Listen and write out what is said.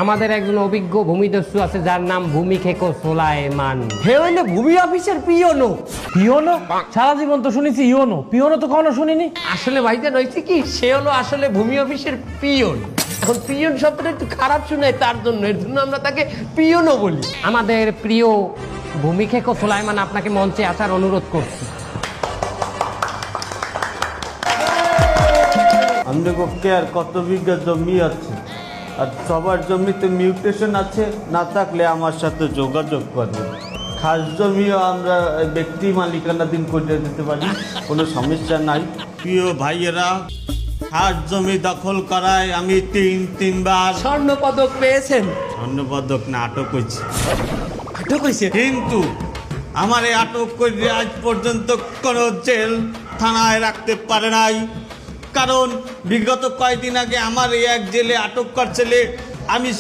আমাদের একজন অভিজ্ঞ ভূমিদস্যু আছে যার নাম ভূমিক্ষেকো সোলায়মান। হে হইলে ভূমি অফিসের পিওনো। পিওনো? সারা জীবন তো শুনেছি ইওনো, পিওনো তো কখনো শুনিনি। আসলে ভাইজান হয়েছে কি, সে হলো আসলে ভূমি অফিসের পিয়ন। এখন পিয়ন শব্দটা একটু খারাপ শোনায়, তার জন্য এর জন্য আমরা তাকে পিয়নও বলি। আমাদের প্রিয় ভূমিক্ষেকো সোলায়মান আপনাকে মঞ্চে আসার অনুরোধ করছি। আমাদের পক্ষে আর কত বিঘা জমি আছে, আর সবার জমিতে মিউটেশন আছে, না থাকলে আমার সাথে যোগাযোগ করবে। খাস জমিও আমরা ব্যক্তি মালিকানাধীন করে দিতে পারি, কোনো সমস্যা নাই। প্রিয় ভাইয়েরা, খাস জমি দখল করায় আমি তিনবার স্বর্ণ পদক পেয়েছেন। স্বর্ণপদক না আটক হয়েছি, আটক হয়েছে। কিন্তু আমার এই আটক করে আজ পর্যন্ত কোনো জেল থানায় রাখতে পারে নাই। কারণ বিগত কয়েকদিন আগে আমার এই এক জেলে আটক করছিলে, আমি